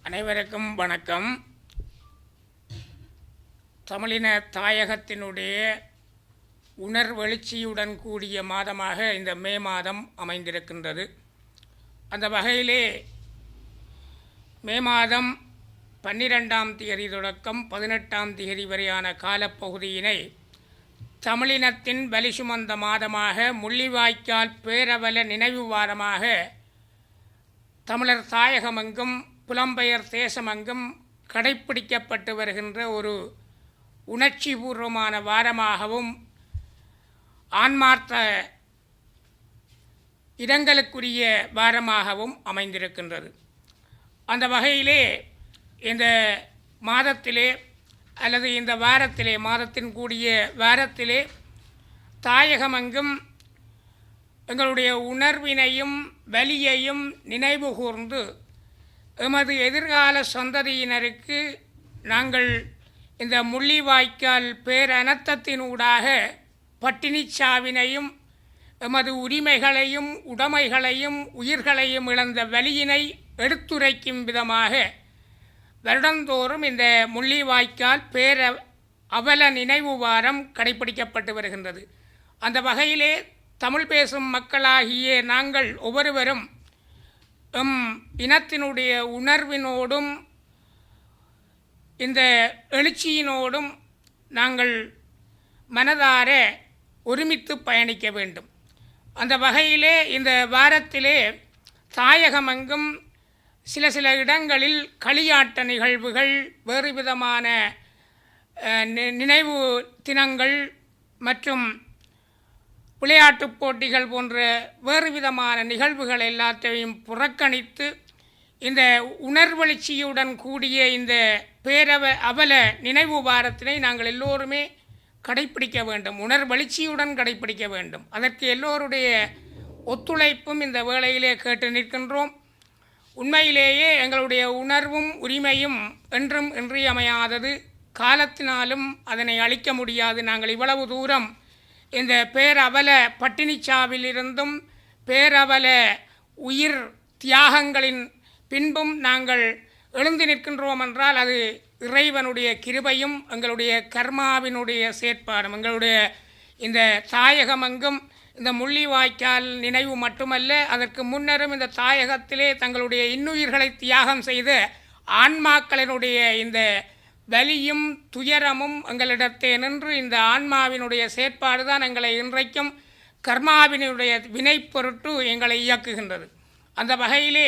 அனைவருக்கும் வணக்கம். தமிழின தாயகத்தினுடைய உணர்வெழுச்சியுடன் கூடிய மாதமாக இந்த மே மாதம் அமைந்திருக்கின்றது. அந்த வகையிலே மே மாதம் 12ஆம் தேதி தொடக்கம் 18ஆம் தேதி வரையான காலப்பகுதியினை தமிழினத்தின் வலி சுமந்த மாதமாக, முள்ளிவாய்க்கால் பேரவல நினைவு வாரமாக தமிழர் தாயகமெங்கும் புலம்பெயர் தேசமெங்கும் கடைப்பிடிக்கப்பட்டு வருகின்ற ஒரு உணர்ச்சி பூர்வமான வாரமாகவும், ஆன்மார்த்த இடங்களுக்குரிய வாரமாகவும் அமைந்திருக்கின்றது. அந்த வகையிலே இந்த மாதத்திலே அல்லது இந்த வாரத்திலே, மாதத்தின் கூடிய வாரத்திலே தாயகமெங்கும் எங்களுடைய உணர்வினையும் வலியையும் நினைவு கூர்ந்து எமது எதிர்கால சந்ததியினருக்கு நாங்கள் இந்த முள்ளிவாய்க்கால் பேரனர்த்தத்தினூடாக பட்டினிச் சாவினையும் எமது உரிமைகளையும் உடைமைகளையும் உயிர்களையும் இழந்த வலியினை எடுத்துரைக்கும் விதமாக வருடந்தோறும் இந்த முள்ளிவாய்க்கால் அவல நினைவு வாரம் கடைப்பிடிக்கப்பட்டு வருகின்றது. அந்த வகையிலே தமிழ் பேசும் மக்களாகிய நாங்கள் ஒவ்வொருவரும் இனத்தினுடைய உணர்வினோடும் இந்த எழுச்சியினோடும் நாங்கள் மனதார ஒருமித்து பயணிக்க வேண்டும். அந்த வகையிலே இந்த வாரத்திலே தாயகமெங்கும் சில இடங்களில் களியாட்ட நிகழ்வுகள், வேறு விதமான நினைவு தினங்கள் மற்றும் விளையாட்டுப் போட்டிகள் போன்ற வேறு விதமான நிகழ்வுகள் எல்லாத்தையும் புறக்கணித்து இந்த உணர்வெழுச்சியுடன் கூடிய இந்த அவல நினைவு வாரத்தினை நாங்கள் எல்லோருமே கடைப்பிடிக்க வேண்டும். உணர்வெழுச்சியுடன் கடைப்பிடிக்க வேண்டும். அதற்கு எல்லோருடைய ஒத்துழைப்பும் இந்த வேளையிலே கேட்டு நிற்கின்றோம். உண்மையிலேயே எங்களுடைய உணர்வும் உரிமையும் என்றும் இன்றியமையாதது. காலத்தினாலும் அதனை அழிக்க முடியாது. நாங்கள் இவ்வளவு தூரம் இந்த பேரவல பட்டினிச்சாவிலிருந்தும் பேரவல உயிர் தியாகங்களின் பின்பும் நாங்கள் எழுந்து நிற்கின்றோம் என்றால் அது இறைவனுடைய கிருபையும் எங்களுடைய கர்மாவினுடைய செயற்பாடும். எங்களுடைய இந்த தாயகமெங்கும் இந்த முள்ளிவாய்க்கால் நினைவு மட்டுமல்ல, அதற்கு முன்னரும் இந்த தாயகத்திலே தங்களுடைய இன்னுயிர்களை தியாகம் செய்த ஆன்மாக்களினுடைய இந்த வலியும் துயரமும் எங்களிடத்தே நின்று இந்த ஆன்மாவினுடைய செயற்பாடு தான் எங்களை இன்றைக்கும் கர்மாவினுடைய வினை பொருட்டு எங்களை இயக்குகின்றது. அந்த வகையிலே